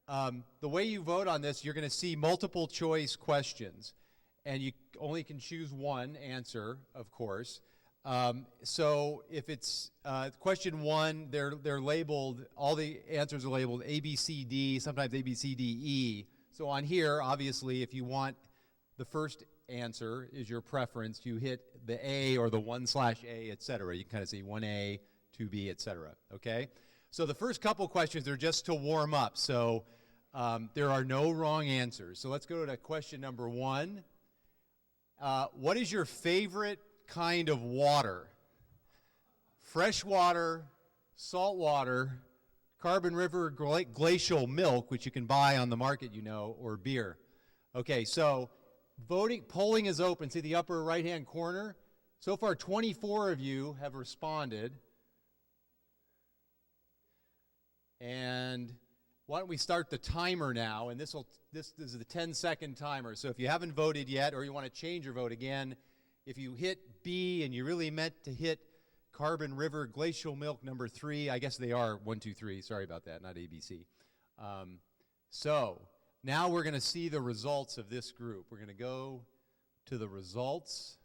The way you vote on this, you're going to see multiple choice questions, and you only can choose one answer, of course. So if it's question 1, they're labeled, all the answers are labeled A, B, C, D, sometimes A, B, C, D, E. So on here, obviously, if you want the first answer is your preference, you hit the A or the 1/A, etc. You can kind of see 1A, 2B, etc. Okay? So the first couple questions are just to warm up. So there are no wrong answers. So let's go to question number 1. What is your favorite kind of water? Fresh water, salt water, Carbon River glacial milk, which you can buy on the market, you know, or beer. Okay, so polling is open. See the upper right-hand corner? So far, 24 of you have responded. And why don't we start the timer now? And this is the 10-second timer. So if you haven't voted yet, or you want to change your vote again, if you hit B and you really meant to hit Carbon River glacial milk number 3, I guess they are 1, 2, 3. Sorry about that, not ABC. So now we're going to see the results of this group. We're going to go to the results,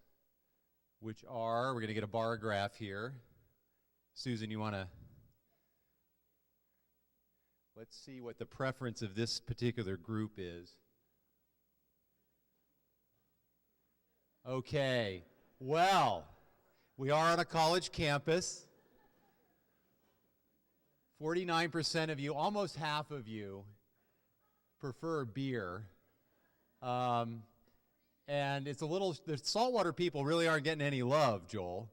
which are, we're going to get a bar graph here. Susan, you want to? Let's see what the preference of this particular group is. Okay, well, we are on a college campus. 49% of you, almost half of you, prefer beer. And it's a little, the saltwater people really aren't getting any love, Joel.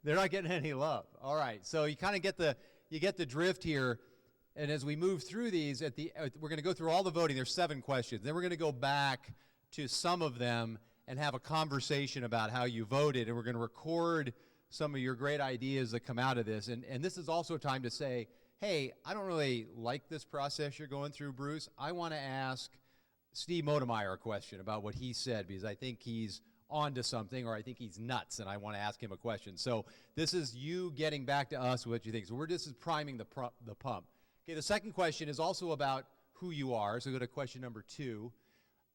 They're not getting any love. All right, so you kind of get the drift here. And as we move through these, we're going to go through all the voting. There's 7 questions. Then we're going to go back to some of them and have a conversation about how you voted. And we're going to record some of your great ideas that come out of this. And this is also a time to say, hey, I don't really like this process you're going through, Bruce. I want to ask Steve Modemeyer a question about what he said, because I think he's onto something, or I think he's nuts, and I want to ask him a question. So this is you getting back to us what you think. So this is priming the pump. Okay, the second question is also about who you are. So go to question number 2.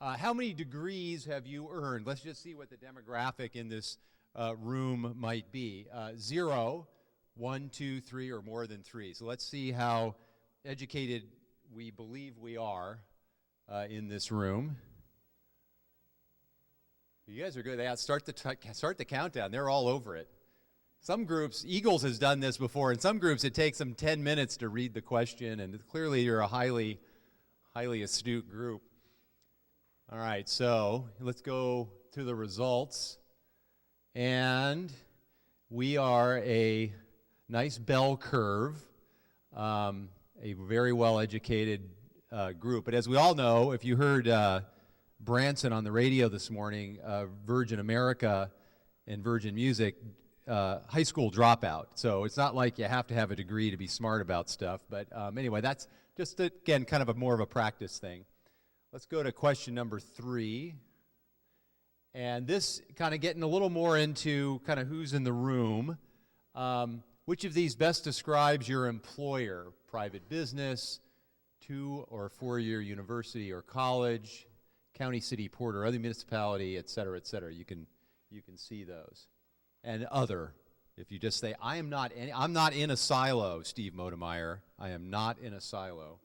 How many degrees have you earned? Let's just see what the demographic in this room might be. 0, 1, 2, 3, or more than 3. So let's see how educated we believe we are in this room. You guys are good. Yeah, start the countdown. They're all over it. Some groups, Eagles has done this before. In some groups, it takes them 10 minutes to read the question, and clearly you're a highly astute group. All right, so let's go to the results. And we are a nice bell curve, a very well-educated group. But as we all know, if you heard Branson on the radio this morning, Virgin America and Virgin Music, high school dropout. So it's not like you have to have a degree to be smart about stuff. But anyway, that's just, again, kind of more of a practice thing. Let's go to question number 3. And this kind of getting a little more into kind of who's in the room. Which of these best describes your employer? Private business, 2 or 4-year university or college, county, city, port, or other municipality, et cetera, et cetera. You can see those. And other, if you just say, I'm not in a silo, Steve Modemeyer. I am not in a silo.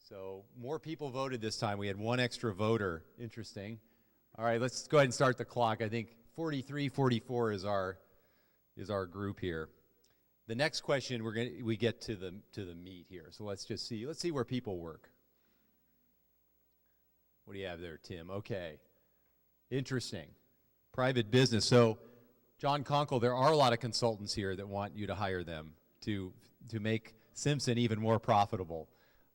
So more people voted this time. We had 1 extra voter. Interesting. All right, let's go ahead and start the clock. I think 43, 44 is our group here. The next question we get to the meat here. So let's see where people work. What do you have there, Tim? Okay. Interesting. Private business. So John Conkle, there are a lot of consultants here that want you to hire them to make Simpson even more profitable.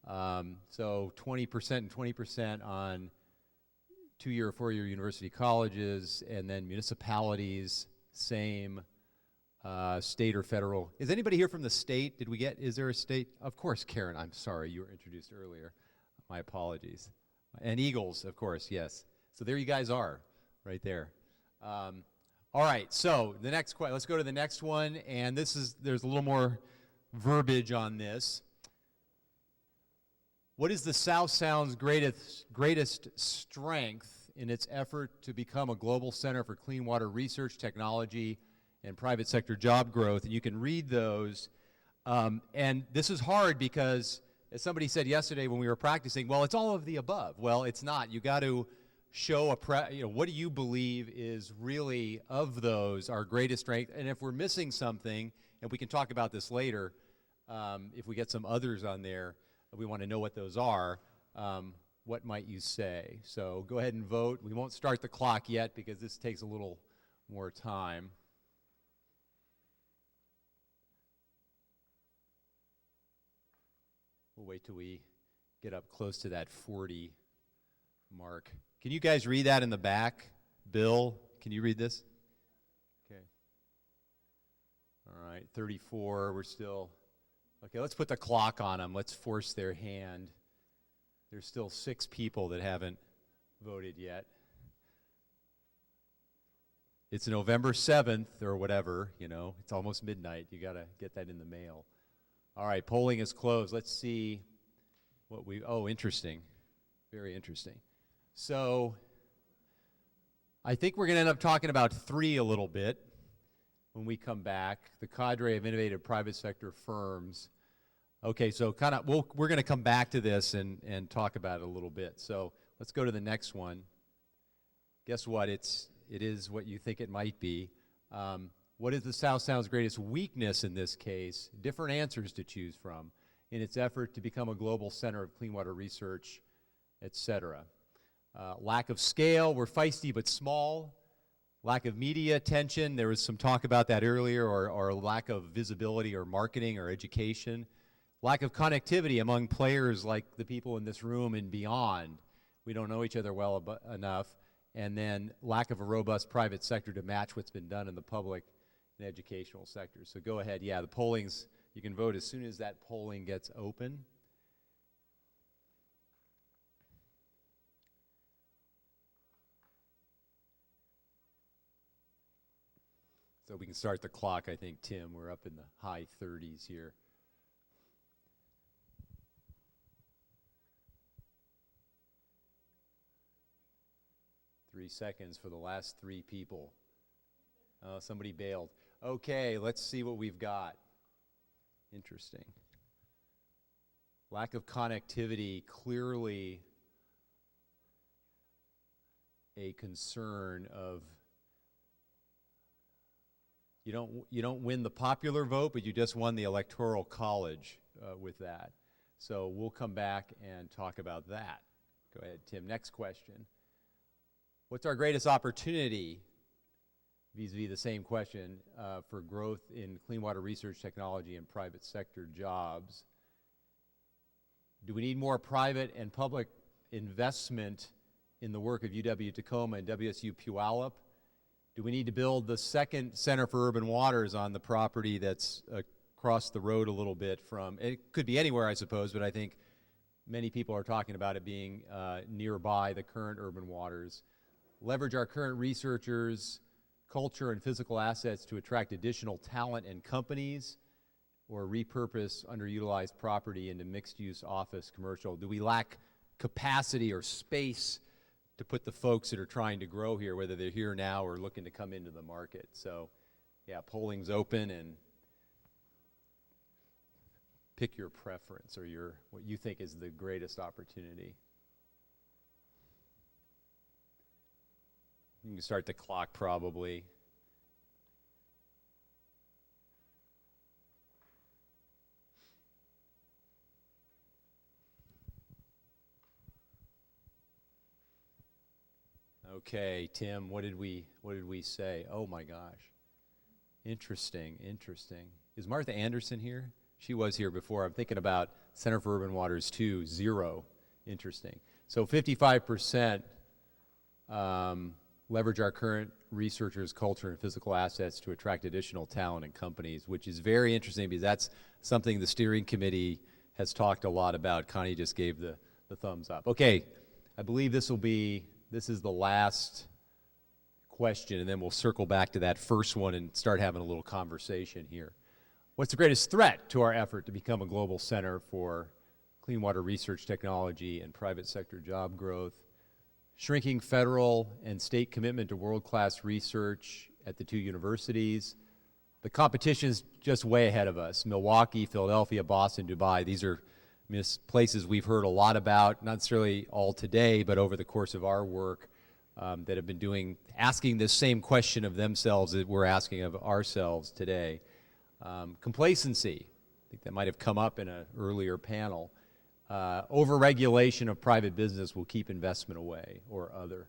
So 20% and 20% on 2-year or 4-year university colleges, and then municipalities, same, state or federal. Is anybody here from the state? Is there a state? Of course, Karen, I'm sorry, you were introduced earlier. My apologies. And Eagles, of course, yes. So there you guys are, right there. All right, so the next question, let's go to the next one, and there's a little more verbiage on this. What is the South Sound's greatest strength in its effort to become a global center for clean water research, technology, and private sector job growth? And you can read those. And this is hard because, as somebody said yesterday when we were practicing, well, it's all of the above. Well, it's not. You got to show what do you believe is really, of those, our greatest strength? And if we're missing something, and we can talk about this later, if we get some others on there, we want to know what those are. What might you say? So go ahead and vote. We won't start the clock yet because this takes a little more time. We'll wait till we get up close to that 40 mark. Can you guys read that in the back? Bill, can you read this? Okay. All right, 34, we're still... Okay, let's put the clock on them. Let's force their hand. There's still 6 people that haven't voted yet. It's November 7th or whatever, you know. It's almost midnight. You got to get that in the mail. All right, polling is closed. Let's see what we... Oh, interesting. Very interesting. So I think we're going to end up talking about 3 a little bit when we come back. The cadre of innovative private sector firms. Okay, so kind of we're going to come back to this and talk about it a little bit. So let's go to the next one. Guess what? It is what you think it might be. What is the South Sound's greatest weakness in this case? Different answers to choose from in its effort to become a global center of clean water research, etc. Lack of scale, we're feisty but small. Lack of media attention, there was some talk about that earlier, or lack of visibility or marketing or education. Lack of connectivity among players like the people in this room and beyond. We don't know each other well enough. And then lack of a robust private sector to match what's been done in the public and educational sectors. So go ahead, yeah, the polling's, you can vote as soon as that polling gets open. So we can start the clock, I think, Tim. We're up in the high 30s here. Three seconds for the last 3 people. Somebody bailed. Okay, let's see what we've got. Interesting. Lack of connectivity, clearly a concern of you don't win the popular vote, but you just won the Electoral College with that. So we'll come back and talk about that. Go ahead, Tim. Next question. What's our greatest opportunity, vis-a-vis the same question, for growth in clean water research, technology, and private sector jobs? Do we need more private and public investment in the work of UW-Tacoma and WSU Puyallup? Do we need to build the second Center for Urban Waters on the property that's across the road a little bit from, it could be anywhere, I suppose, but I think many people are talking about it being nearby the current urban waters. Leverage our current researchers, culture, and physical assets to attract additional talent and companies, or repurpose underutilized property into mixed-use office, commercial. Do we lack capacity or space to put the folks that are trying to grow here, whether they're here now or looking to come into the market? So, yeah, polling's open, and pick your preference or what you think is the greatest opportunity. You can start the clock probably. Okay, Tim, what did we say? Oh my gosh. Interesting. Is Martha Anderson here? She was here before. I'm thinking about Center for Urban Waters 2, 0. Interesting. So 55% leverage our current researchers, culture, and physical assets to attract additional talent and companies, which is very interesting because that's something the steering committee has talked a lot about. Connie just gave the thumbs up. Okay, I believe this is the last question, and then we'll circle back to that first one and start having a little conversation here. What's the greatest threat to our effort to become a global center for clean water research technology and private sector job growth? Shrinking federal and state commitment to world-class research at the two universities. The competition's just way ahead of us. Milwaukee, Philadelphia, Boston, Dubai, these are places we've heard a lot about, not necessarily all today, but over the course of our work that have been asking this same question of themselves that we're asking of ourselves today. Complacency, I think that might have come up in an earlier panel. Overregulation of private business will keep investment away, or other.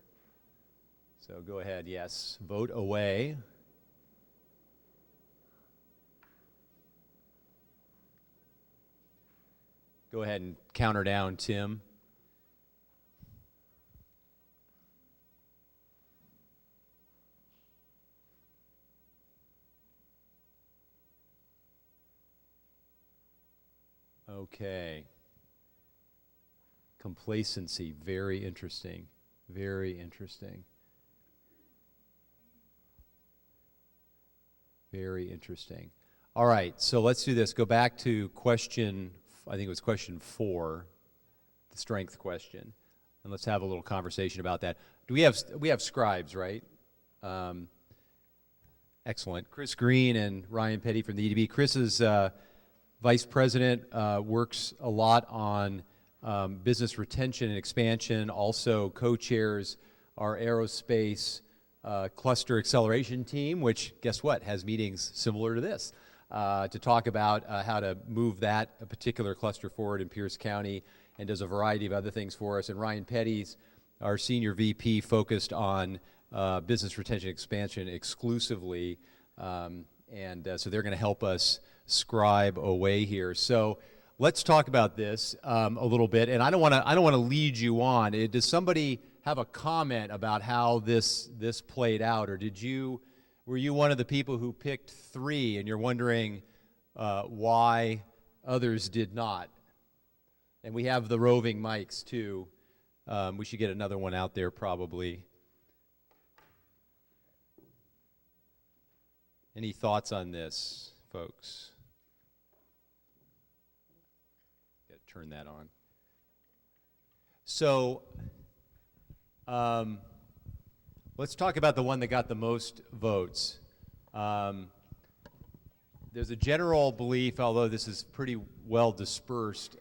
So go ahead, yes, vote away. Go ahead and counter down, Tim. Okay. Complacency, very interesting. Very interesting. Very interesting. All right, so let's do this. Go back to question, I think it was question 4, the strength question, and let's have a little conversation about that. We have scribes, right? Excellent. Chris Green and Ryan Petty from the EDB. Chris is vice president, works a lot on business retention and expansion, also co-chairs our aerospace cluster acceleration team, which, guess what, has meetings similar to this, to talk about how to move that particular cluster forward in Pierce County, and does a variety of other things for us. And Ryan Petty's our senior VP focused on business retention expansion exclusively, so they're going to help us scribe away here. So let's talk about this a little bit, and I don't want to lead you on. Does somebody have a comment about how this played out, or were you one of the people who picked 3 and you're wondering why others did not? And we have the roving mics too. We should get another one out there probably. Any thoughts on this, folks? Turn that on. So let's talk about the one that got the most votes. There's a general belief, although this is pretty well dispersed,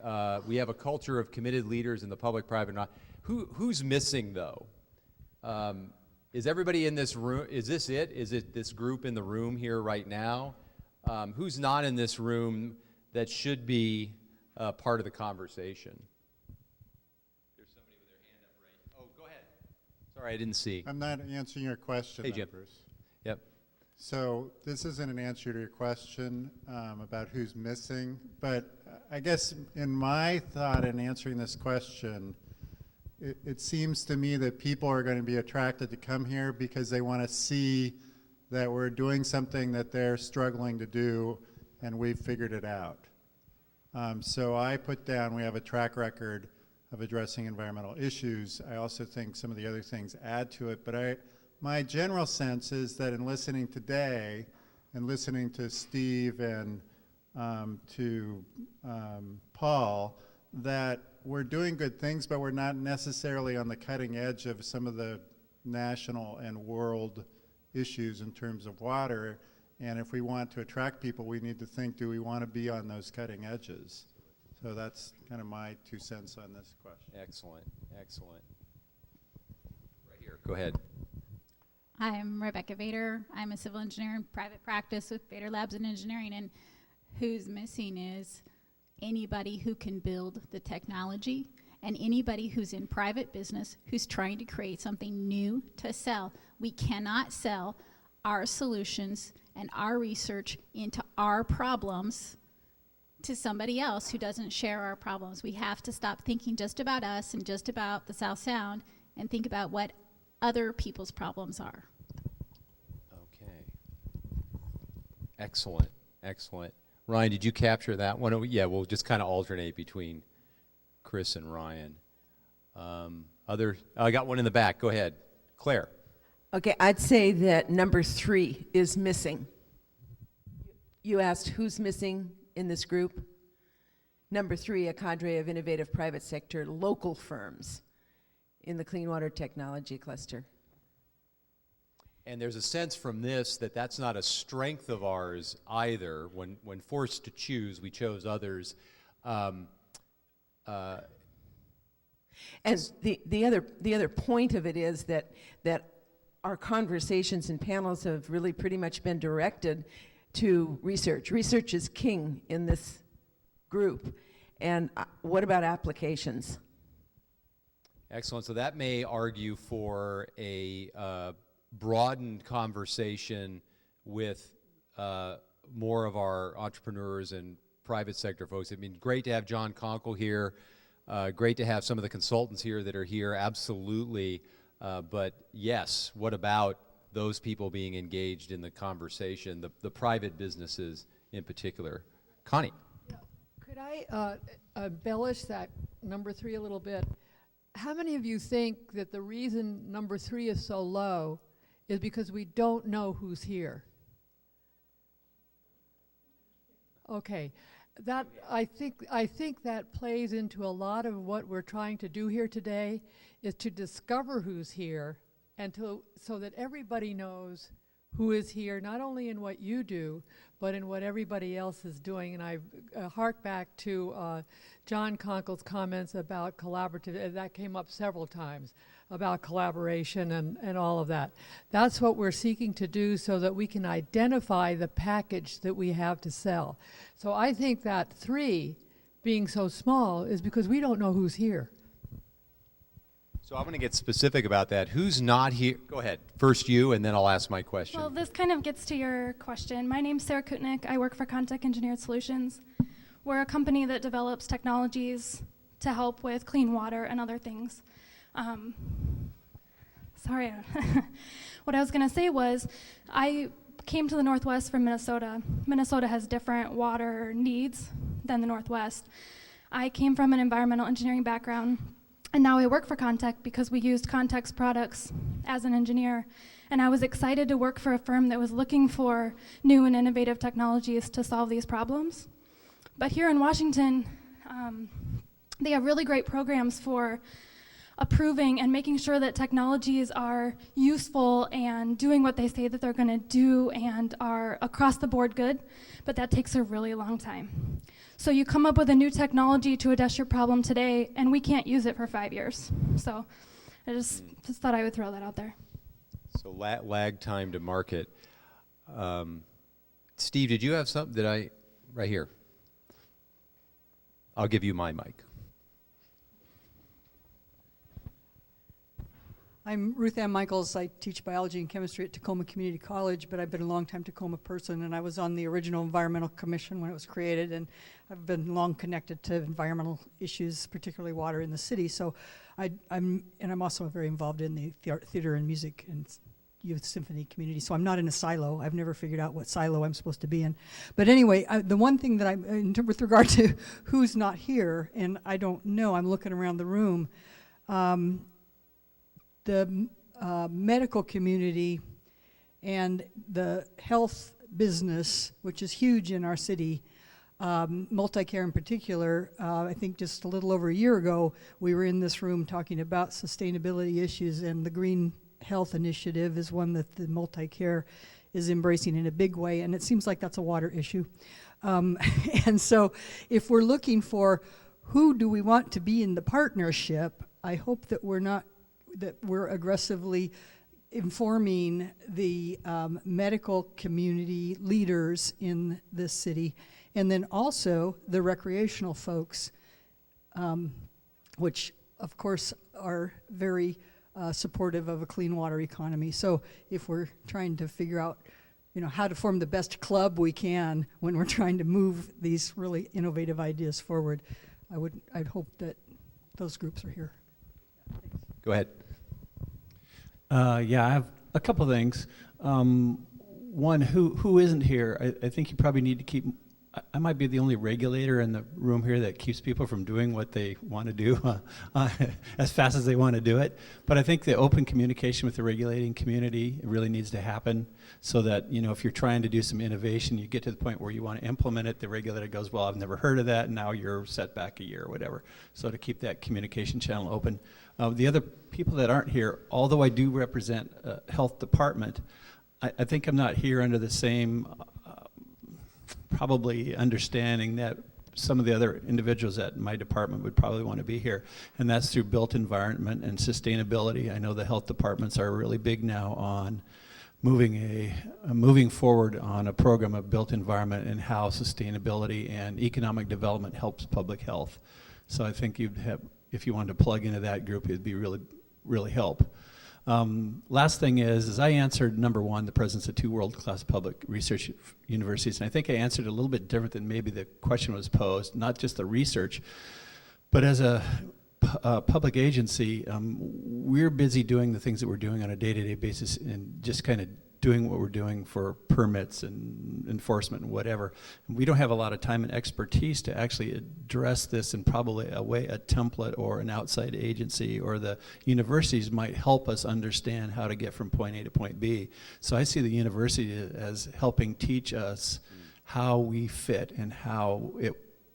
we have a culture of committed leaders in the public, private, not. Who's missing though? Is everybody in this room? Is this it? Is it this group in the room here right now? Who's not in this room that should be part of the conversation? There's somebody with their hand up, right? Oh, go ahead. Sorry, I didn't see. I'm not answering your question, hey, Jim. Bruce. Yep. So this isn't an answer to your question about who's missing, but I guess in my thought in answering this question, it seems to me that people are going to be attracted to come here because they want to see that we're doing something that they're struggling to do and we've figured it out. So I put down, we have a track record of addressing environmental issues. I also think some of the other things add to it, but my general sense is that in listening today and listening to Steve and to Paul, that we're doing good things, but we're not necessarily on the cutting edge of some of the national and world issues in terms of water. And if we want to attract people, we need to think, do we want to be on those cutting edges? So that's kind of my 2 cents on this question. Excellent, excellent. Right here, go ahead. I'm Rebecca Vader. I'm a civil engineer in private practice with Vader Labs in Engineering, and who's missing is anybody who can build the technology and anybody who's in private business who's trying to create something new to sell. We cannot sell our solutions and our research into our problems to somebody else who doesn't share our problems. We have to stop thinking just about us and just about the South Sound and think about what other people's problems are. Okay. Excellent, excellent. Ryan, did you capture that one? Yeah, we'll just kind of alternate between Chris and Ryan. I got one in the back. Go ahead. Claire. Okay, I'd say that number 3 is missing. You asked who's missing in this group. Number 3, a cadre of innovative private sector local firms in the clean water technology cluster. And there's a sense from this that that's not a strength of ours either. When forced to choose, we chose others. And the other point of it is that our conversations and panels have really pretty much been directed to research. Research is king in this group. And what about applications? Excellent. So that may argue for a broadened conversation with more of our entrepreneurs and private sector folks. I mean, great to have John Conkle here. Great to have some of the consultants here that are here, absolutely. But yes, what about those people being engaged in the conversation, the private businesses in particular? Connie. Yeah. Could I embellish that number 3 a little bit? How many of you think that the reason number 3 is so low is because we don't know who's here? Okay. That I think that plays into a lot of what we're trying to do here today, is to discover who's here and so that everybody knows who is here, not only in what you do, but in what everybody else is doing. And I hark back to John Conkle's comments about collaborative, that came up several times, about collaboration and all of that. That's what we're seeking to do so that we can identify the package that we have to sell. So I think that 3 being so small is because we don't know who's here. So I'm going to get specific about that. Who's not here? Go ahead. First you, and then I'll ask my question. Well, this kind of gets to your question. My name's Sarah Kutnick. I work for Contech Engineered Solutions. We're a company that develops technologies to help with clean water and other things. Sorry. What I was going to say was I came to the Northwest from Minnesota. Minnesota has different water needs than the Northwest. I came from an environmental engineering background. And now I work for Contech because we used Contech's products as an engineer. And I was excited to work for a firm that was looking for new and innovative technologies to solve these problems. But here in Washington, they have really great programs for approving and making sure that technologies are useful and doing what they say that they're going to do and are across the board good. But that takes a really long time. So you come up with a new technology to address your problem today, and we can't use it for 5 years. So I just thought I would throw that out there. So lag time to market. Steve, did you have something? Right here. I'll give you my mic. I'm Ruth Ann Michaels. I teach biology and chemistry at Tacoma Community College, but I've been a long-time Tacoma person, and I was on the original Environmental Commission when it was created, and I've been long connected to environmental issues, particularly water in the city. So I'm also very involved in the theater and music and youth symphony community. So I'm not in a silo. I've never figured out what silo I'm supposed to be in. But anyway, the one thing that with regard to who's not here, and I don't know, I'm looking around the room, the medical community and the health business, which is huge in our city, multi-care in particular. I think just a little over a year ago, we were in this room talking about sustainability issues, and the Green Health Initiative is one that the multi-care is embracing in a big way, and it seems like that's a water issue. And so if we're looking for who do we want to be in the partnership, I hope that we're aggressively informing the medical community leaders in this city, and then also the recreational folks, which of course are very supportive of a clean water economy. So if we're trying to figure out how to form the best club we can when we're trying to move these really innovative ideas forward, I'd hope that those groups are here. Go ahead. Yeah, I have a couple things. One, who isn't here? I think you probably need to keep I might be the only regulator in the room here that keeps people from doing what they want to do as fast as they want to do it. But I think the open communication with the regulating community really needs to happen, so that, you know, if you're trying to do some innovation, you get to the point where you want to implement it, the regulator goes, well, I've never heard of that, and now you're set back a year or whatever. So to keep that communication channel open. The other people that aren't here, although I do represent health department, I think I'm not here under the same probably understanding that some of the other individuals at my department would probably want to be here, and that's through built environment and sustainability. I know the health departments are really big now on moving forward on a program of built environment and how sustainability and economic development helps public health. So I think you'd have, if you wanted to plug into that group, it'd be really help. Last thing is I answered number one, the presence of 2 world-class public research universities, and I think I answered a little bit different than maybe the question was posed, not just the research, but as a public agency, we're busy doing the things that we're doing on a day-to-day basis and just kind of doing what we're doing for permits and enforcement and whatever. We don't have a lot of time and expertise to actually address this in probably a template or an outside agency, or the universities might help us understand how to get from point A to point B. So I see the university as helping teach us how we fit and how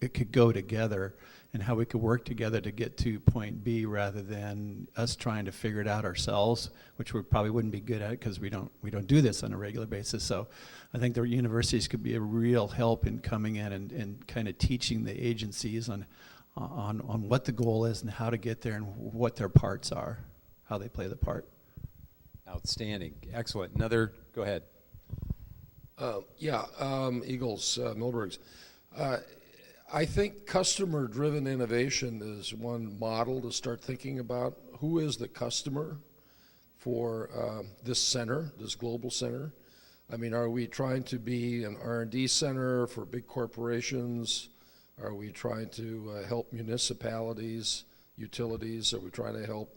it could go together, and how we could work together to get to point B rather than us trying to figure it out ourselves, which we probably wouldn't be good at because we don't do this on a regular basis. So I think the universities could be a real help in coming in and kind of teaching the agencies on what the goal is and how to get there and what their parts are, how they play the part. Outstanding. Excellent. Another, go ahead. Eagles, Milbergs. I think customer-driven innovation is one model to start thinking about. Who is the customer for this center, this global center? I mean, are we trying to be an R&D center for big corporations? Are we trying to help municipalities, utilities? Are we trying to help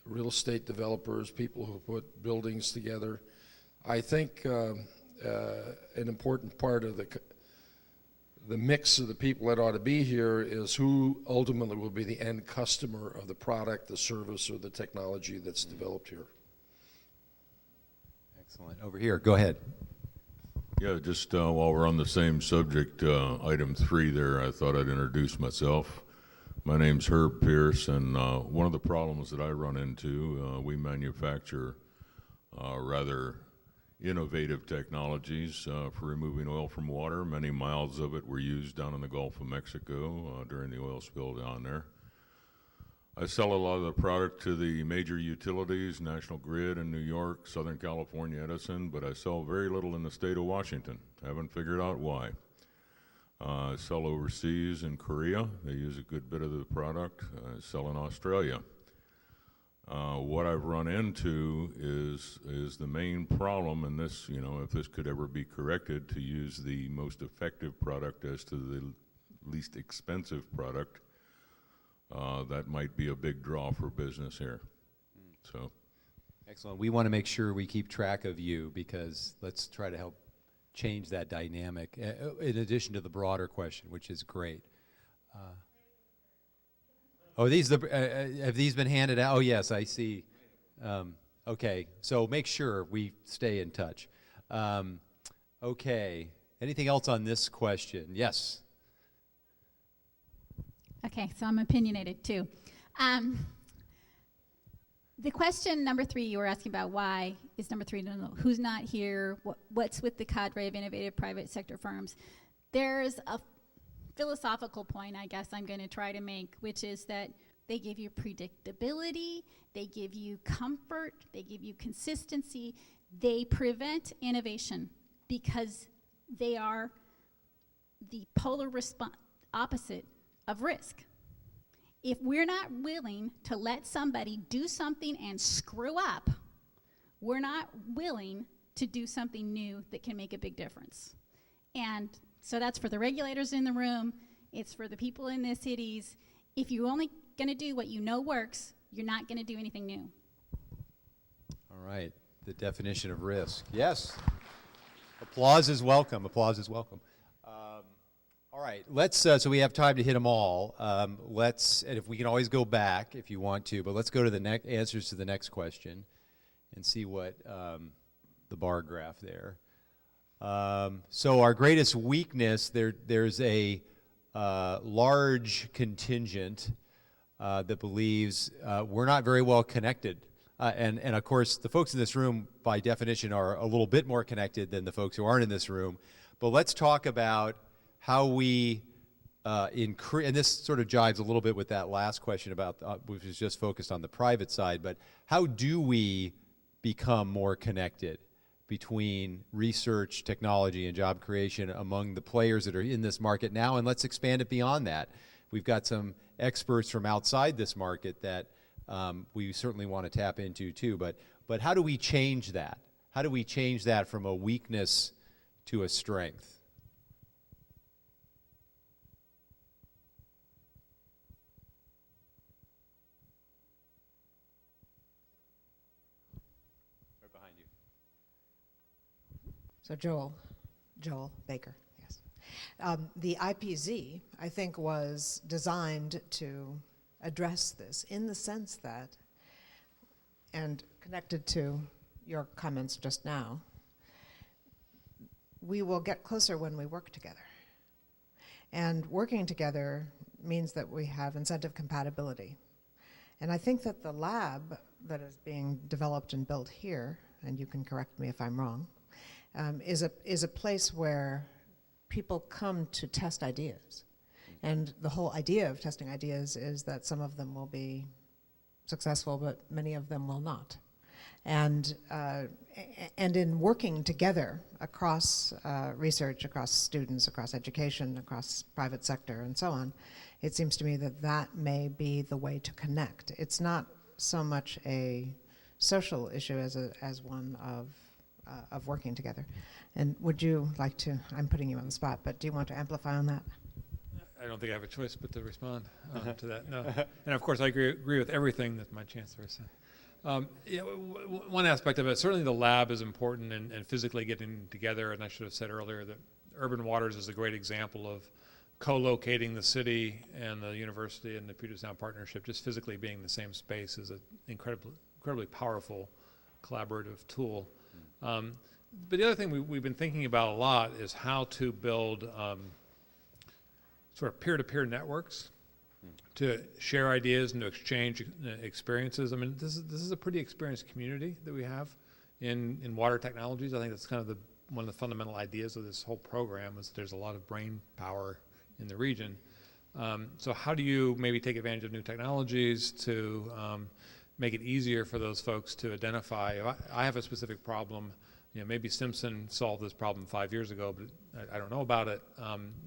real estate developers, people who put buildings together? I think an important part of the mix of the people that ought to be here is who ultimately will be the end customer of the product, the service, or the technology that's developed here. Excellent. Over here, go ahead. Yeah, just while we're on the same subject, item 3 there, I thought I'd introduce myself. My name's Herb Pierce, and one of the problems that I run into, we manufacture rather innovative technologies for removing oil from water. Many miles of it were used down in the Gulf of Mexico during the oil spill down there. I sell a lot of the product to the major utilities, National Grid in New York, Southern California Edison, but I sell very little in the state of Washington. Haven't figured out why. I sell overseas in Korea. They use a good bit of the product. I sell in Australia. What I've run into is the main problem, and this, you know, if this could ever be corrected, to use the most effective product as to the least expensive product. That might be a big draw for business here. So, Excellent. We want to make sure we keep track of you, because let's try to help change that dynamic, in addition to the broader question, which is great. Have these been handed out? Oh, yes, I see. Okay, so make sure we stay in touch. Okay, anything else on this question? Yes. Okay, so I'm opinionated too. The question number 3 you were asking about, why is number 3, no, who's not here, what's with the cadre of innovative private sector firms? There's a philosophical point I guess I'm going to try to make, which is that they give you predictability, they give you comfort, they give you consistency, they prevent innovation because they are the polar opposite of risk. If we're not willing to let somebody do something and screw up, we're not willing to do something new that can make a big difference. And so that's for the regulators in the room, it's for the people in the cities. If you're only going to do what you know works, you're not going to do anything new. All right, the definition of risk. Yes. Applause is welcome. Applause is welcome. right, let's, so we have time to hit them all. And if we can always go back if you want to, but let's go to the next answers to the next question and see what the bar graph there. So our greatest weakness, there's a large contingent that believes we're not very well connected. And of course, the folks in this room, by definition, are a little bit more connected than the folks who aren't in this room. But let's talk about how we increase, and this sort of jives a little bit with that last question about, which was just focused on the private side, but how do we become more connected between research, technology, and job creation among the players that are in this market now? And let's expand it beyond that. We've got some experts from outside this market that we certainly want to tap into too, but how do we change that? How do we change that from a weakness to a strength? Right behind you. So Joel Baker, yes. The IPZ, I think, was designed to address this in the sense that, and connected to your comments just now, we will get closer when we work together. And working together means that we have incentive compatibility. And I think that the lab that is being developed and built here, and you can correct me if I'm wrong, is a place where people come to test ideas. And the whole idea of testing ideas is that some of them will be successful, but many of them will not. And in working together across research, across students, across education, across private sector, and so on, it seems to me that that may be the way to connect. It's not so much a social issue as one of working together. And would you like to, I'm putting you on the spot, but do you want to amplify on that? I don't think I have a choice but to respond to that. No, and of course I agree with everything that my chancellor said. One aspect of it, certainly the lab is important and physically getting together. And I should have said earlier that Urban Waters is a great example of co-locating the city and the university and the Puget Sound Partnership. Just physically being in the same space is an incredibly powerful collaborative tool. But the other thing we've been thinking about a lot is how to build sort of peer-to-peer networks to share ideas and to exchange experiences. I mean, this is a pretty experienced community that we have in water technologies. I think that's kind of one of the fundamental ideas of this whole program is there's a lot of brain power in the region. So how do you maybe take advantage of new technologies to make it easier for those folks to identify, if I have a specific problem, maybe Simpson solved this problem 5 years ago, but I don't know about it.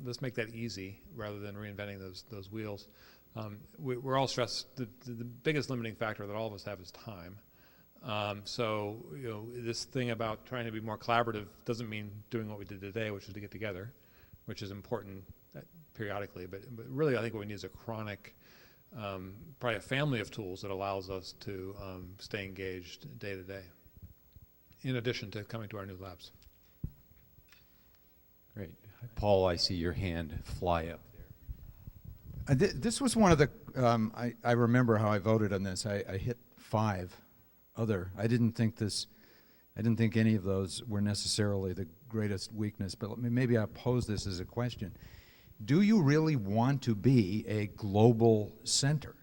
Let's make that easy rather than reinventing those wheels. We're all stressed. The biggest limiting factor that all of us have is time. So this thing about trying to be more collaborative doesn't mean doing what we did today, which is to get together, which is important periodically. But really, I think what we need is a chronic, probably a family of tools that allows us to stay engaged day to day, in addition to coming to our new labs. Great. Paul, I see your hand fly up there. This was one of the, I remember how I voted on this. I hit 5 other. I didn't think any of those were necessarily the greatest weakness, but maybe I'll pose this as a question. Do you really want to be a global center?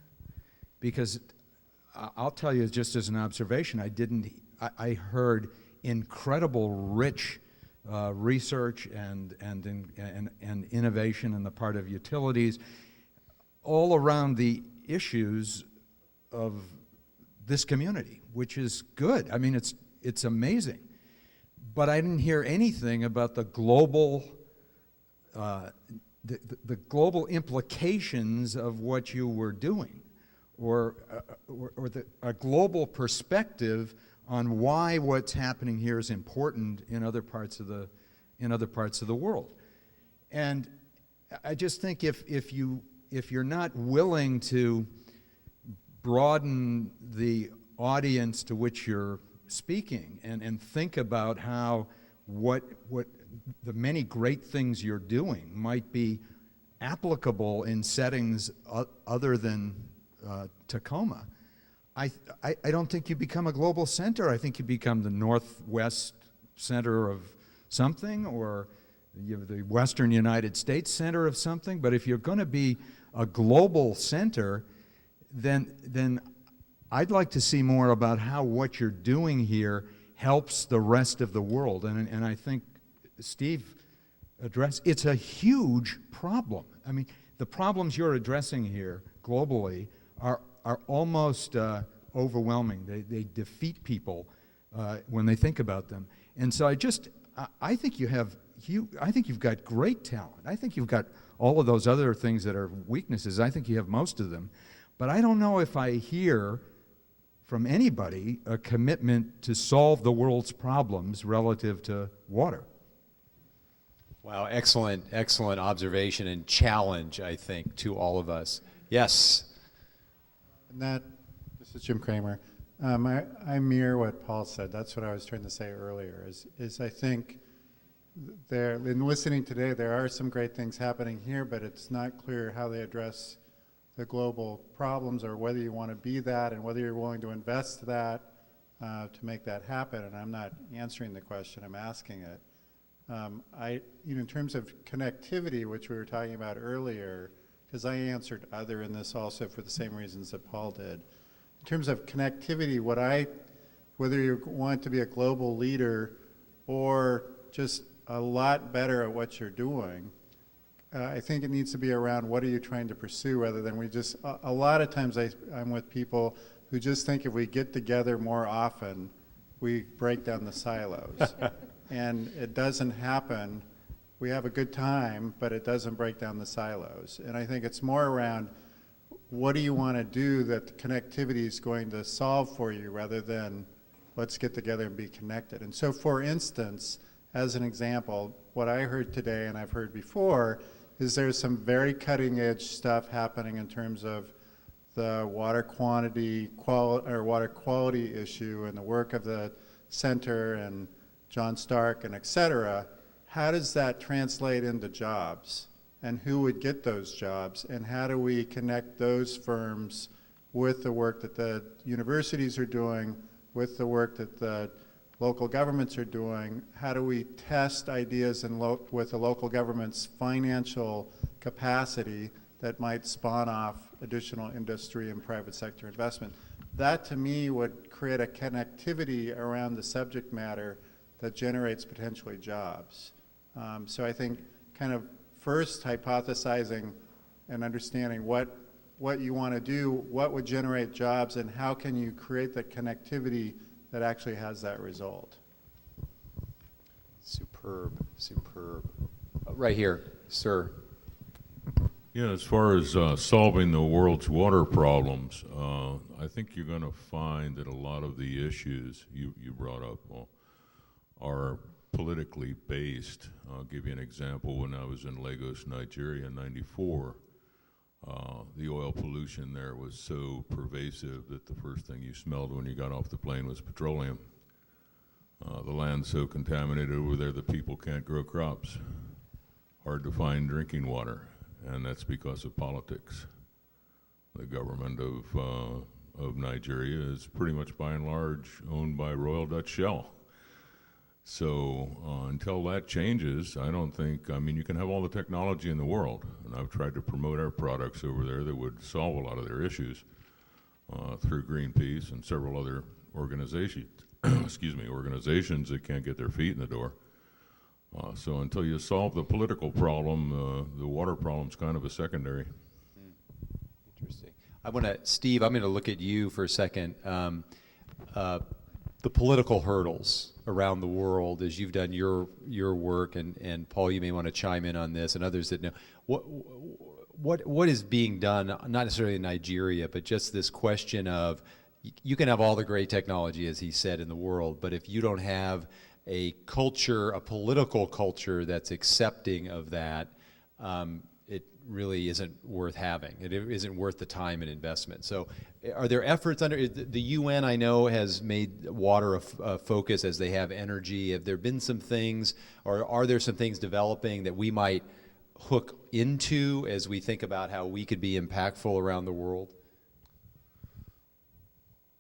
Because I'll tell you just as an observation, I heard incredible rich research and innovation on the part of utilities all around the issues of this community, which is good. I mean, it's amazing. But I didn't hear anything about the global the global implications of what you were doing, or a global perspective on why what's happening here is important in other parts of the world. And I just think if you're not willing to broaden the audience to which you're speaking and think about how what the many great things you're doing might be applicable in settings other than Tacoma, I don't think you become a global center. I think you become the Northwest center of something, or the Western United States center of something. But if you're going to be a global center, then I'd like to see more about how what you're doing here helps the rest of the world. And I think Steve addressed, it's a huge problem. I mean, the problems you're addressing here globally are almost overwhelming. They defeat people when they think about them. And so I think you've got great talent. I think you've got all of those other things that are weaknesses. I think you have most of them. But I don't know if I hear from anybody a commitment to solve the world's problems relative to water. Wow, excellent observation and challenge, I think, to all of us. Yes? And this is Jim Kramer. I mirror what Paul said. That's what I was trying to say earlier, is I think in listening today, there are some great things happening here, but it's not clear how they address the global problems, or whether you want to be that, and whether you're willing to invest that to make that happen. And I'm not answering the question, I'm asking it. In terms of connectivity, which we were talking about earlier, because I answered other in this also for the same reasons that Paul did. In terms of connectivity, whether you want to be a global leader or just a lot better at what you're doing, I think it needs to be around what are you trying to pursue, rather than a lot of times I'm with people who just think if we get together more often, we break down the silos. And it doesn't happen. We have a good time, but it doesn't break down the silos. And I think it's more around what do you want to do that the connectivity is going to solve for you, rather than let's get together and be connected. And so, for instance, as an example, what I heard today and I've heard before is there's some very cutting edge stuff happening in terms of the water water quality issue and the work of the center and John Stark and et cetera. How does that translate into jobs? And who would get those jobs? And how do we connect those firms with the work that the universities are doing, with the work that the local governments are doing? How do we test ideas with the local government's financial capacity that might spawn off additional industry and private sector investment? That, to me, would create a connectivity around the subject matter that generates potentially jobs. So I think kind of first hypothesizing and understanding what you want to do, what would generate jobs, and how can you create the connectivity that actually has that result. Superb. Right here, sir. Yeah, as far as solving the world's water problems, I think you're going to find that a lot of the issues you brought up are politically based. I'll give you an example. When I was in Lagos, Nigeria in '94, the oil pollution there was so pervasive that the first thing you smelled when you got off the plane was petroleum. The land's so contaminated over there that people can't grow crops. Hard to find drinking water, and that's because of politics. The government of Nigeria is pretty much by and large owned by Royal Dutch Shell. So until that changes, I don't think, you can have all the technology in the world, and I've tried to promote our products over there that would solve a lot of their issues through Greenpeace and several other organizations, organizations that can't get their feet in the door. So until you solve the political problem, the water problem's kind of a secondary. Interesting. Steve, I'm going to look at you for a second. The political hurdles around the world as you've done your work, and Paul, you may want to chime in on this, and others that know. What is being done, not necessarily in Nigeria, but just this question of, you can have all the great technology, as he said, in the world, but if you don't have a culture, a political culture that's accepting of that, it really isn't worth having. It isn't worth the time and investment. So are there efforts the UN, I know, has made water a focus as they have energy. Have there been some things, or are there some things developing that we might hook into as we think about how we could be impactful around the world?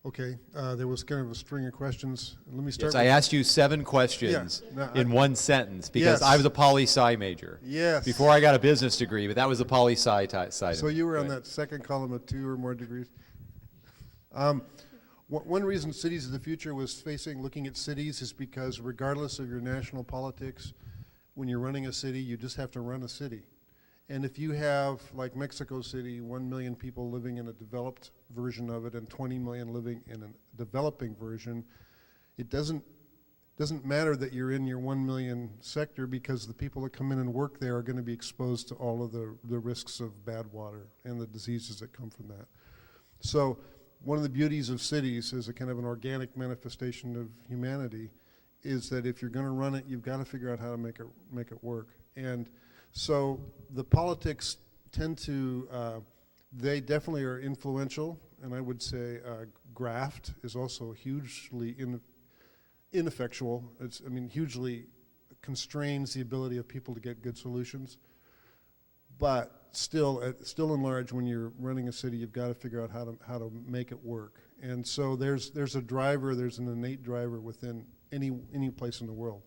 Okay, there was kind of a string of questions. Let me start. Yes, I asked you 7 questions in one sentence because I was a poli-sci major. Yes. Before I got a business degree, but that was the poli-sci side. So you were on that second column of 2 or more degrees. One reason Cities of the Future was looking at cities is because regardless of your national politics, when you're running a city, you just have to run a city. And if you have, like Mexico City, 1 million people living in a developed version of it and 20 million living in a developing version, it doesn't matter that you're in your 1 million sector, because the people that come in and work there are going to be exposed to all of the risks of bad water and the diseases that come from that. So one of the beauties of cities as a kind of an organic manifestation of humanity is that if you're going to run it, you've got to figure out how to make it work. And so the politics tend to, they definitely are influential, and I would say graft is also hugely ineffectual. Hugely constrains the ability of people to get good solutions. But still in large, when you're running a city, you've got to figure out how to make it work. And so there's a driver, there's an innate driver within any place in the world.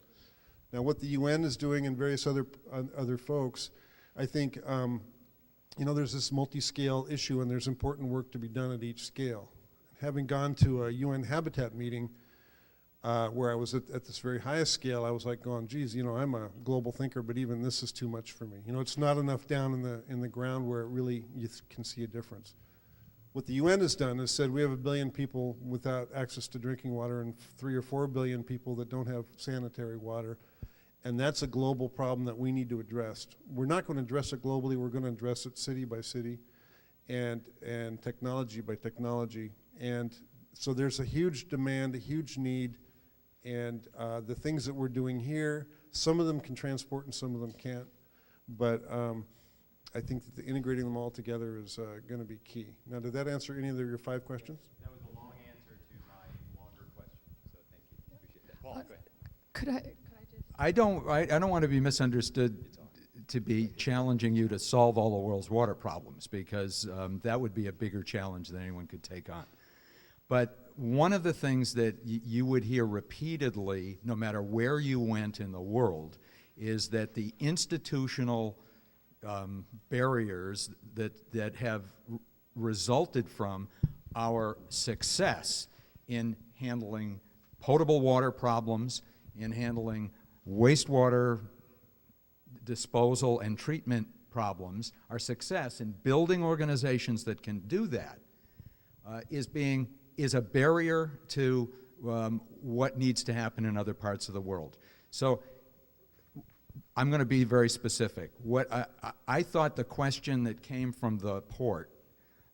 Now, what the UN is doing and various other folks, I think, there's this multi-scale issue, and there's important work to be done at each scale. Having gone to a UN Habitat meeting where I was at this very highest scale, I was like going, geez, I'm a global thinker, but even this is too much for me. It's not enough down in the ground where it really you can see a difference. What the UN has done is said we have 1 billion people without access to drinking water and 3 or 4 billion people that don't have sanitary water. And that's a global problem that we need to address. We're not going to address it globally. We're going to address it city by city and technology by technology. And so there's a huge demand, a huge need. And the things that we're doing here, some of them can transport and some of them can't. But I think that integrating them all together is going to be key. Now, did that answer any of your 5 questions? That was a long answer to my longer question, so thank you. Appreciate that. Paul, go ahead. Could I just? I don't want to be misunderstood to be challenging you to solve all the world's water problems, because that would be a bigger challenge than anyone could take on. But one of the things that you would hear repeatedly, no matter where you went in the world, is that the institutional barriers that have resulted from our success in handling potable water problems, in handling wastewater disposal and treatment problems, our success in building organizations that can do that is a barrier to what needs to happen in other parts of the world. So I'm going to be very specific. What I thought the question that came from the port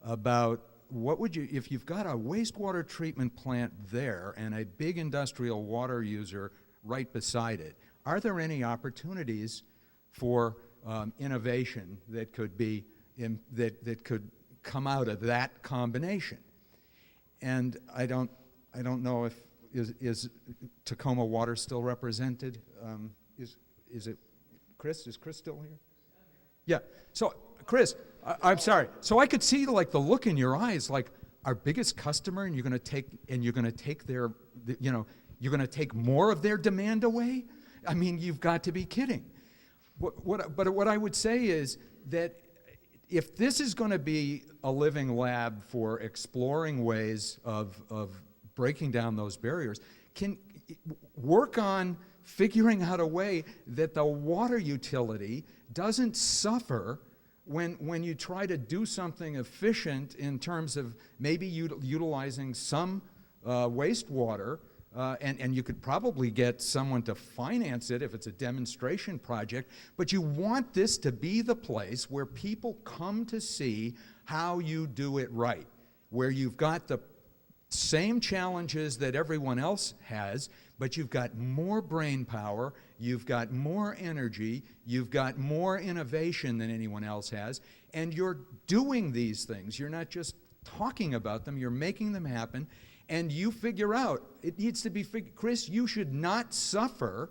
about what would you, if you've got a wastewater treatment plant there and a big industrial water user right beside it, are there any opportunities for innovation that could be that could come out of that combination? And I don't know if is Tacoma Water still represented? Is it Chris? Is Chris still here? Yeah. So Chris, I'm sorry. So I could see like the look in your eyes, like our biggest customer, and you're going to take their, you're going to take more of their demand away. I mean, you've got to be kidding. But what I would say is that if this is going to be a living lab for exploring ways of breaking down those barriers, can work on figuring out a way that the water utility doesn't suffer when you try to do something efficient in terms of maybe utilizing some wastewater, and you could probably get someone to finance it if it's a demonstration project, but you want this to be the place where people come to see how you do it right, where you've got the same challenges that everyone else has, but you've got more brain power, you've got more energy, you've got more innovation than anyone else has, and you're doing these things. You're not just talking about them, you're making them happen, and you figure out, it needs to be Chris, you should not suffer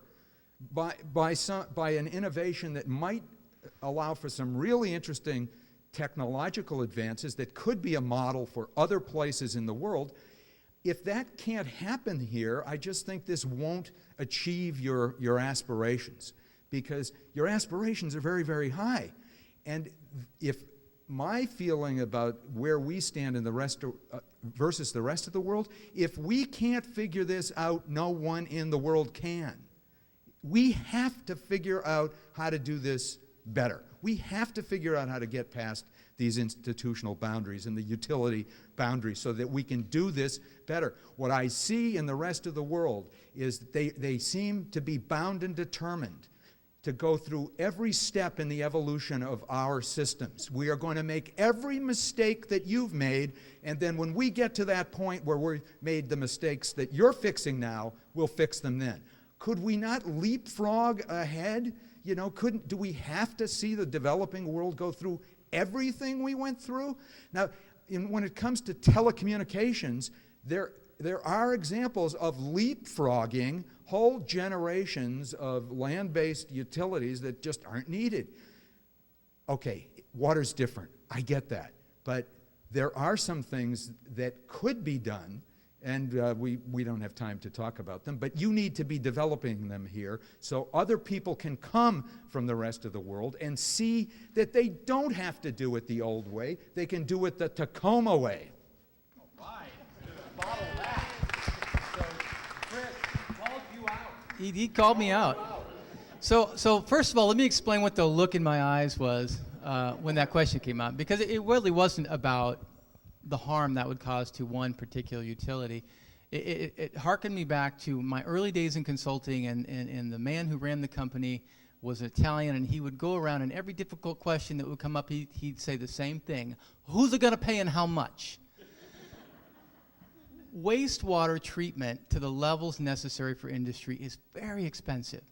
by an innovation that might allow for some really interesting technological advances that could be a model for other places in the world. If that can't happen here, I just think this won't achieve your aspirations, because your aspirations are very, very high. And if my feeling about where we stand in the rest of, versus the rest of the world, if we can't figure this out, no one in the world can. We have to figure out how to do this better. We have to figure out how to get past these institutional boundaries and the utility boundaries so that we can do this better. What I see in the rest of the world is that they seem to be bound and determined to go through every step in the evolution of our systems. We are going to make every mistake that you've made, and then when we get to that point where we've made the mistakes that you're fixing now, we'll fix them then. Could we not leapfrog ahead? You know, do we have to see the developing world go through everything we went through? Now, when it comes to telecommunications, there are examples of leapfrogging whole generations of land-based utilities that just aren't needed. Okay, water's different. I get that. But there are some things that could be done, and we don't have time to talk about them, but you need to be developing them here so other people can come from the rest of the world and see that they don't have to do it the old way. They can do it the Tacoma way. He called me out. So first of all, let me explain what the look in my eyes was when that question came out, because it really wasn't about the harm that would cause to one particular utility. It harkened me back to my early days in consulting, and the man who ran the company was Italian, and he would go around, and every difficult question that would come up, he'd say the same thing: who's it going to pay and how much? Wastewater treatment to the levels necessary for industry is very expensive.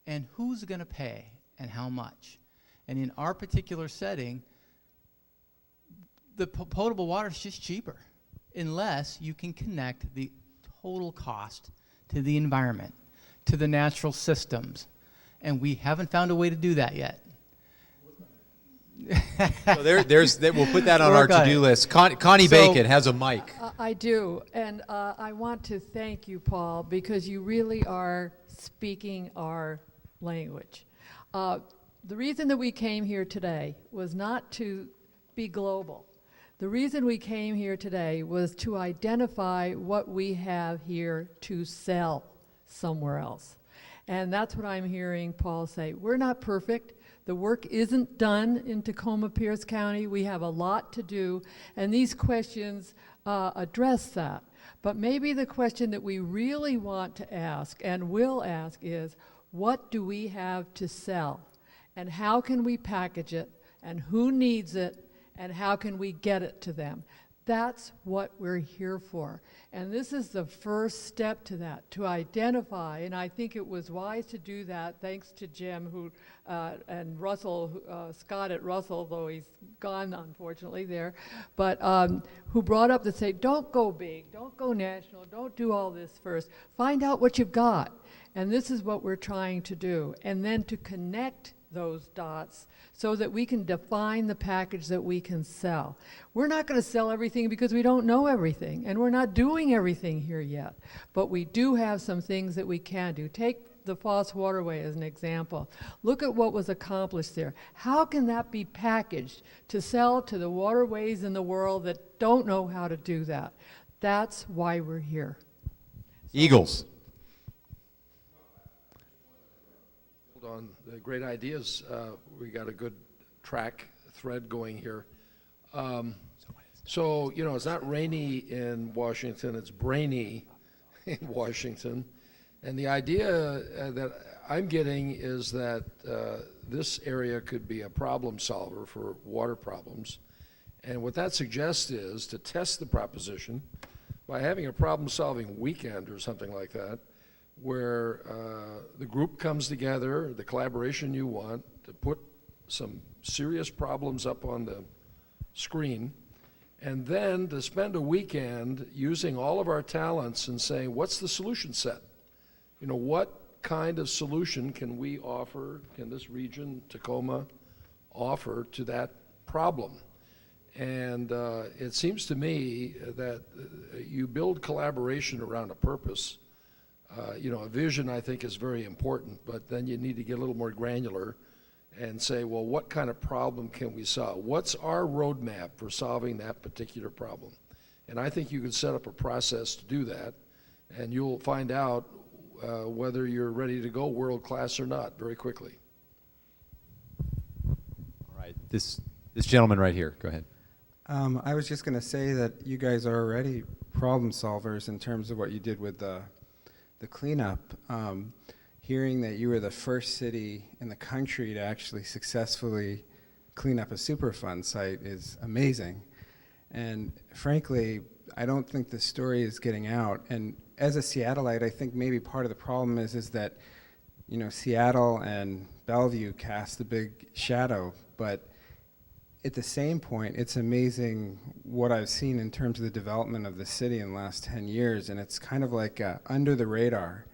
And who's going to pay and how much? And in our particular setting, the potable water is just cheaper unless you can connect the total cost to the environment, to the natural systems. And we haven't found a way to do that yet. So we'll put that on our to-do list. Connie Bacon has a mic. I do, and I want to thank you, Paul, because you really are speaking our language. The reason that we came here today was not to be global. The reason we came here today was to identify what we have here to sell somewhere else. And that's what I'm hearing Paul say. We're not perfect. The work isn't done in Tacoma-Pierce County. We have a lot to do, and these questions address that. But maybe the question that we really want to ask and will ask is, what do we have to sell? And how can we package it? And who needs it? And how can we get it to them? That's what we're here for. And this is the first step to that, to identify, and I think it was wise to do that, thanks to Jim and Russell, Scott at Russell, though he's gone unfortunately there, but who brought up to say, don't go big, don't go national, don't do all this first. Find out what you've got. And this is what we're trying to do. And then to connect those dots so that we can define the package that we can sell. We're not going to sell everything because we don't know everything, and we're not doing everything here yet. But we do have some things that we can do. Take the Foss Waterway as an example. Look at what was accomplished there. How can that be packaged to sell to the waterways in the world that don't know how to do that? That's why we're here. Eagles. On the great ideas. We got a good track thread going here. So, you know, it's not rainy in Washington, it's brainy in Washington. And the idea that I'm getting is that this area could be a problem solver for water problems. And what that suggests is to test the proposition by having a problem-solving weekend or something like that, where the group comes together, the collaboration you want, to put some serious problems up on the screen, and then to spend a weekend using all of our talents and saying, what's the solution set? You know, what kind of solution can we offer, can this region, Tacoma, offer to that problem. And it seems to me that you build collaboration around a purpose. You know, a vision, I think, is very important, but then you need to get a little more granular and say, well, what kind of problem can we solve? What's our roadmap for solving that particular problem? And I think you could set up a process to do that, and you'll find out whether you're ready to go world class or not very quickly. All right, this gentleman right here, go ahead. I was just going to say that you guys are already problem solvers in terms of what you did with the cleanup. Hearing that you were the first city in the country to actually successfully clean up a Superfund site is amazing. And frankly, I don't think the story is getting out. And as a Seattleite, I think maybe part of the problem is that, you know, Seattle and Bellevue cast a big shadow, but at the same point, it's amazing what I've seen in terms of the development of the city in the last 10 years, and it's kind of like under the radar.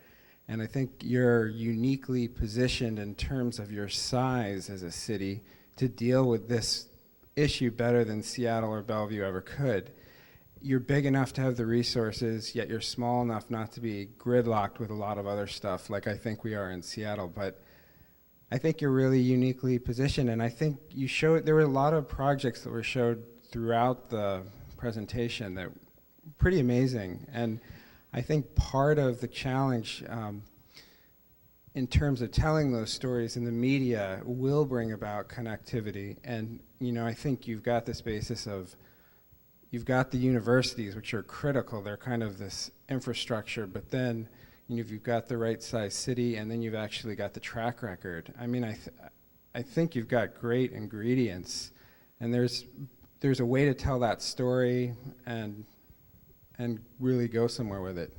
And I think you're uniquely positioned in terms of your size as a city to deal with this issue better than Seattle or Bellevue ever could. You're big enough to have the resources, yet you're small enough not to be gridlocked with a lot of other stuff like I think we are in Seattle. But I think you're really uniquely positioned, and I think you showed, there were a lot of projects that were showed throughout the presentation that were pretty amazing. And I think part of the challenge in terms of telling those stories in the media will bring about connectivity. And, you know, I think you've got this basis of, you've got the universities, which are critical. They're kind of this infrastructure, but then you've got the right size city, and then you've actually got the track record. I mean, I think you've got great ingredients, and there's a way to tell that story and really go somewhere with it.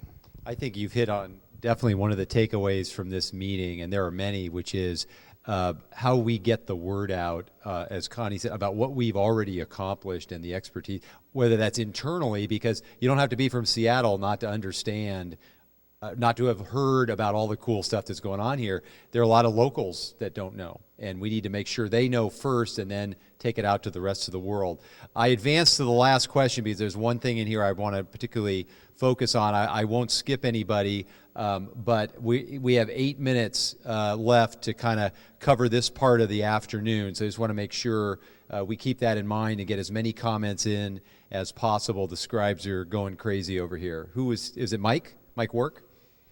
I think you've hit on definitely one of the takeaways from this meeting, and there are many, which is how we get the word out, as Connie said, about what we've already accomplished and the expertise, whether that's internally, because you don't have to be from Seattle not to understand, not to have heard about all the cool stuff that's going on here. There are a lot of locals that don't know, and we need to make sure they know first and then take it out to the rest of the world. I advance to the last question because there's one thing in here I want to particularly focus on. I won't skip anybody, but we have 8 minutes left to kind of cover this part of the afternoon, so I just want to make sure we keep that in mind and get as many comments in as possible. The scribes are going crazy over here. Who is it Mike? Mike Work?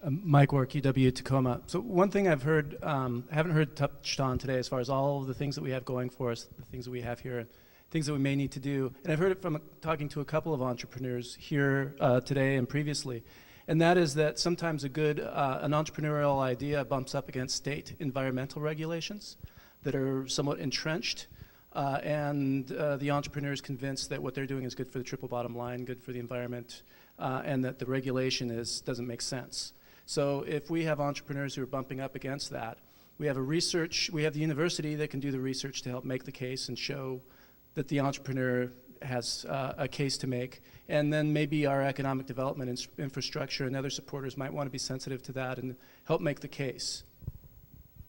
Mike Work, UW Tacoma. So one thing I've heard, haven't heard touched on today as far as all of the things that we have going for us, the things that we have here, things that we may need to do. And I've heard it from talking to a couple of entrepreneurs here today and previously. And that is that sometimes an entrepreneurial idea bumps up against state environmental regulations that are somewhat entrenched. And the entrepreneur is convinced that what they're doing is good for the triple bottom line, good for the environment, and that the regulation doesn't make sense. So if we have entrepreneurs who are bumping up against that, we have the university that can do the research to help make the case and show that the entrepreneur has a case to make. And then maybe our economic development infrastructure and other supporters might want to be sensitive to that and help make the case.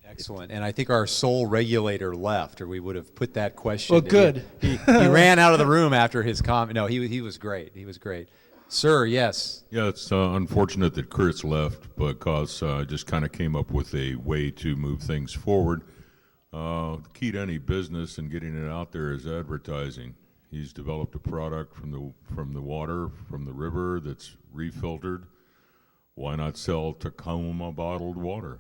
Excellent. And I think our sole regulator left, or we would have put that question. Well, good. He ran out of the room after his comment. No, he was great. He was great. Sir, yes. Yeah, it's unfortunate that Chris left because I just kind of came up with a way to move things forward. The key to any business and getting it out there is advertising. He's developed a product from the water, from the river that's refiltered. Why not sell Tacoma bottled water?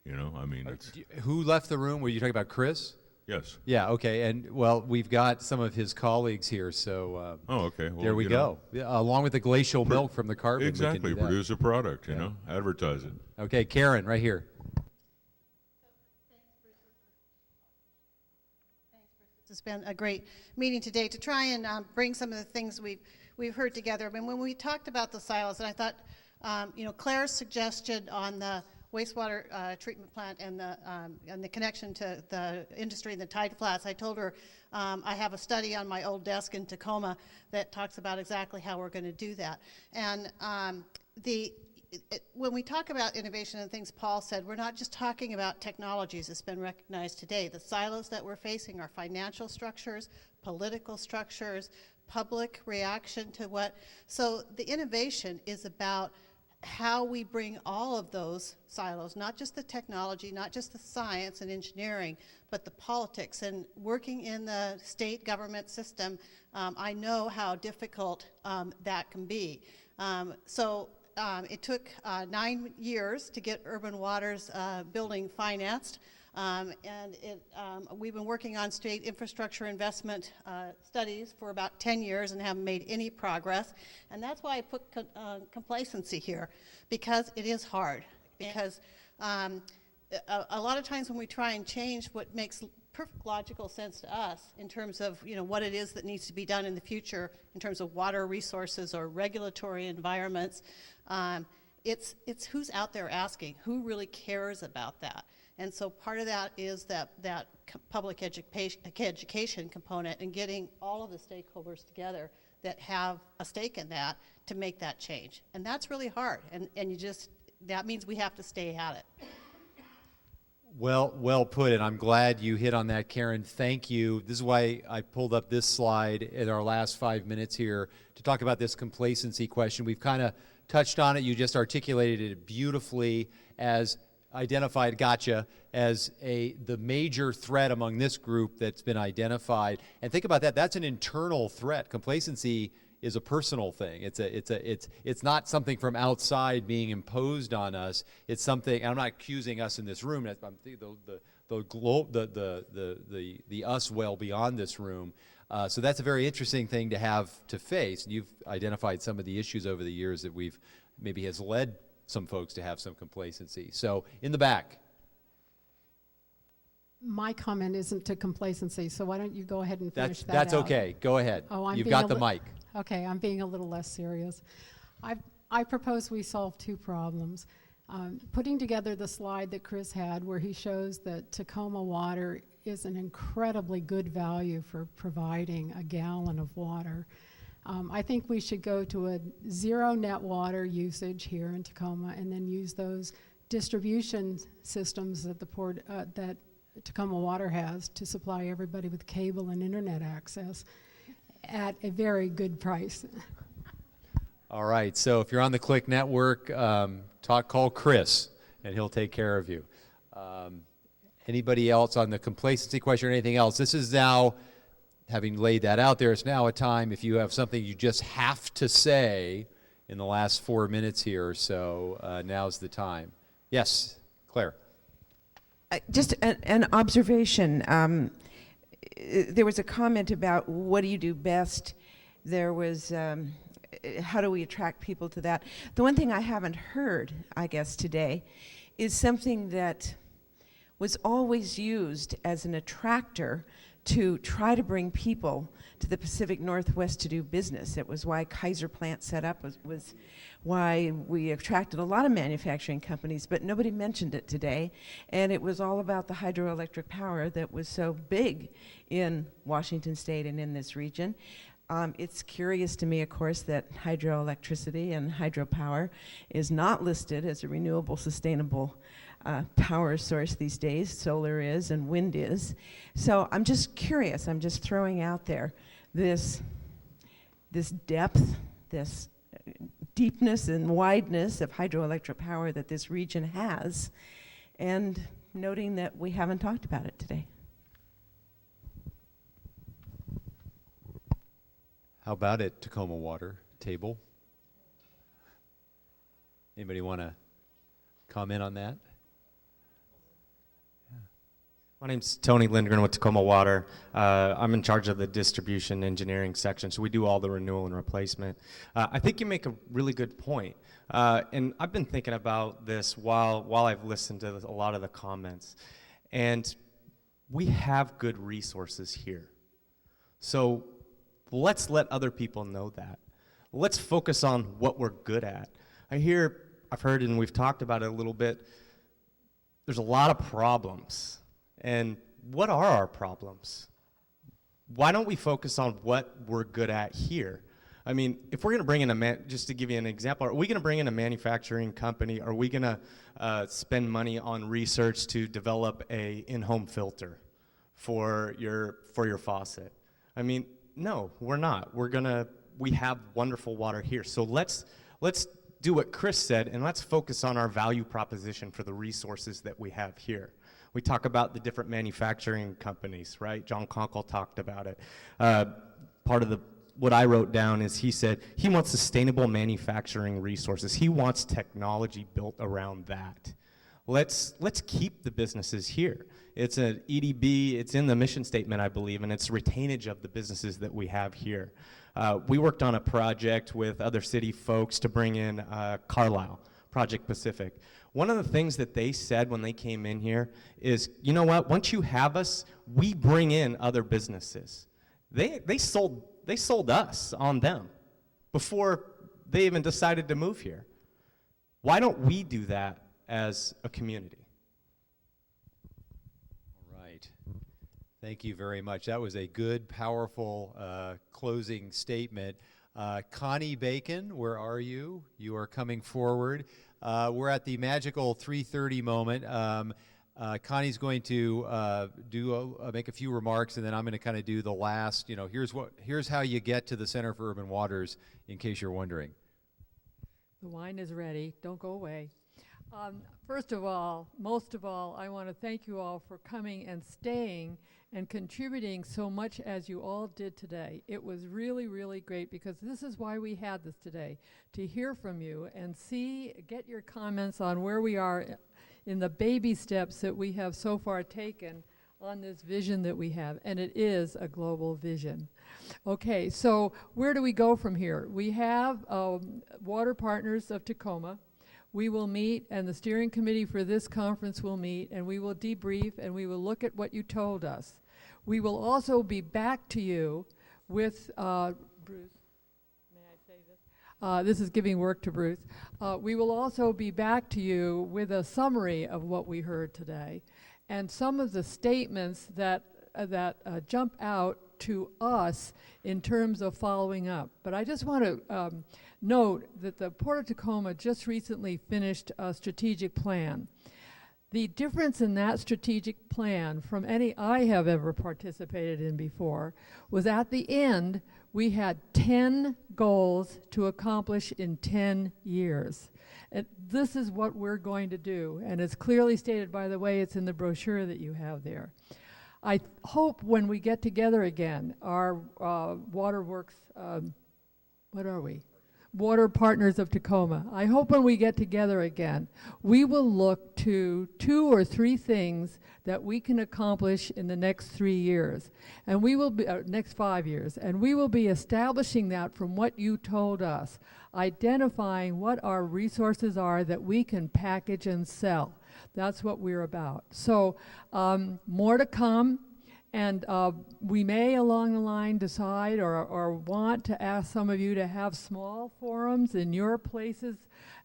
You know, I mean, it's... Who left the room? Were you talking about Chris? Yes. Yeah, okay, and well, we've got some of his colleagues here, so oh, okay. Well, there we go. Yeah, along with the glacial milk from the carbon. Exactly, produce a product, you know, advertise it. Okay, Karen, right here. It's been a great meeting today to try and bring some of the things we've heard together. I mean, when we talked about the silos, and I thought, you know, Claire's suggestion on the wastewater treatment plant and the connection to the industry and the tide flats, I told her I have a study on my old desk in Tacoma that talks about exactly how we're going to do that. And when we talk about innovation and things Paul said, we're not just talking about technologies that's been recognized today. The silos that we're facing are financial structures, political structures, public reaction to what. So the innovation is about how we bring all of those silos, not just the technology, not just the science and engineering, but the politics. And working in the state government system, I know how difficult that can be. It took 9 years to get Urban Water's building financed. We've been working on state infrastructure investment studies for about 10 years and haven't made any progress. And that's why I put complacency here, because it is hard. Because a lot of times when we try and change what makes perfect logical sense to us in terms of what it is that needs to be done in the future in terms of water resources or regulatory environments, it's who's out there asking, who really cares about that. And so part of that is that public education component and getting all of the stakeholders together that have a stake in that to make that change. And that's really hard, and that means we have to stay at it. Well put, and I'm glad you hit on that, Karen. Thank you. This is why I pulled up this slide in our last 5 minutes here to talk about this complacency question. We've kind of touched on it. You just articulated it beautifully as identified, gotcha, as the major threat among this group that's been identified. And think about that. That's an internal threat. Complacency is a personal thing. It's not something from outside being imposed on us. It's something, and I'm not accusing us in this room. I'm thinking the us well beyond this room. So that's a very interesting thing to have to face. You've identified some of the issues over the years that maybe has led some folks to have some complacency. So in the back. My comment isn't to complacency, so why don't you go ahead and finish that That's out. okay. Go ahead. Oh, You've got the mic. Okay, I'm being a little less serious. I propose we solve two problems. Putting together the slide that Chris had where he shows that Tacoma water is an incredibly good value for providing a gallon of water. I think we should go to a zero net water usage here in Tacoma and then use those distribution systems that that Tacoma Water has to supply everybody with cable and internet access at a very good price. All right, so if you're on the Click Network, call Chris, and he'll take care of you. Anybody else on the complacency question or anything else? This is now, having laid that out there, it's now a time if you have something you just have to say in the last 4 minutes here or so, now's the time. Yes, Claire. Just an observation. There was a comment about what do you do best. There was how do we attract people to that. The one thing I haven't heard, I guess, today is something that was always used as an attractor to try to bring people to the Pacific Northwest to do business. It was why Kaiser Plant set up, was why we attracted a lot of manufacturing companies, but nobody mentioned it today. And it was all about the hydroelectric power that was so big in Washington State and in this region. It's curious to me, of course, that hydroelectricity and hydropower is not listed as a renewable, sustainable power source these days. Solar is and wind is. So I'm just curious, I'm just throwing out there this depth, this deepness and wideness of hydroelectric power that this region has, and noting that we haven't talked about it today. How about it, Tacoma Water table? Anybody want to comment on that? My name's Tony Lindgren with Tacoma Water. I'm in charge of the distribution engineering section, so we do all the renewal and replacement. I think you make a really good point, and I've been thinking about this while I've listened to a lot of the comments, and we have good resources here. So let's let other people know that. Let's focus on what we're good at. I've heard, and we've talked about it a little bit, there's a lot of problems. And what are our problems? Why don't we focus on what we're good at here? I mean, if we're going to bring in just to give you an example, are we going to bring in a manufacturing company? Are we going to spend money on research to develop a in-home filter for your faucet? I mean, no, we're not. We have wonderful water here. So let's do what Chris said, and let's focus on our value proposition for the resources that we have here. We talk about the different manufacturing companies, right? John Conkle talked about it. Part of what I wrote down is he said he wants sustainable manufacturing resources. He wants technology built around that. Let's keep the businesses here. It's an EDB, it's in the mission statement, I believe, and it's retainage of the businesses that we have here. We worked on a project with other city folks to bring in Carlisle, Project Pacific. One of the things that they said when they came in here is, you know what, once you have us, we bring in other businesses. They sold us on them before they even decided to move here. Why don't we do that as a community? All right. Thank you very much. That was a good, powerful closing statement. Connie Bacon, where are you? You are coming forward. We're at the magical 3:30 moment. Connie's going to make a few remarks, and then I'm going to kind of do the last, here's how you get to the Center for Urban Waters, in case you're wondering. The wine is ready. Don't go away. First of all, most of all, I want to thank you all for coming and staying and contributing so much as you all did today. It was really, really great, because this is why we had this today, to hear from you and get your comments on where we are in the baby steps that we have so far taken on this vision that we have, and it is a global vision. Okay, so where do we go from here? We have Water Partners of Tacoma. We will meet, and the steering committee for this conference will meet, and we will debrief, and we will look at what you told us. We will also be back to you with, Bruce, may I say this? This is giving work to Bruce. We will also be back to you with a summary of what we heard today, and some of the statements that jump out to us in terms of following up. But I just want to note that the Port of Tacoma just recently finished a strategic plan. The difference in that strategic plan from any I have ever participated in before was at the end we had 10 goals to accomplish in 10 years. And this is what we're going to do, and it's clearly stated, by the way, it's in the brochure that you have there. I hope when we get together again, our Waterworks, what are we? Water Partners of Tacoma. I hope when we get together again, we will look to 2 or 3 things that we can accomplish in the next 3 years, and we will be next 5 years, and we will be establishing that from what you told us, identifying what our resources are that we can package and sell. That's what we're about. So more to come. And we may along the line decide or want to ask some of you to have small forums in your places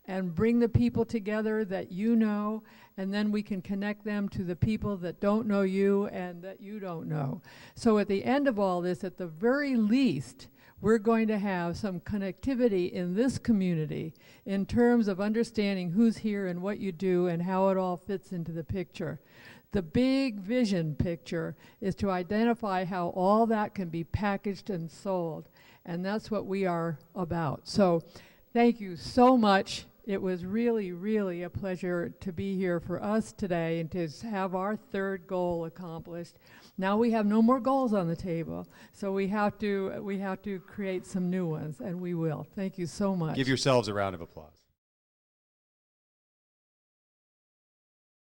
and bring the people together that you know, and then we can connect them to the people that don't know you and that you don't know. So at the end of all this, at the very least, we're going to have some connectivity in this community in terms of understanding who's here and what you do and how it all fits into the picture. The big vision picture is to identify how all that can be packaged and sold, and that's what we are about. So thank you so much. It was really, really a pleasure to be here for us today and to have our 3rd goal accomplished. Now we have no more goals on the table, so we have to create some new ones, and we will. Thank you so much. Give yourselves a round of applause.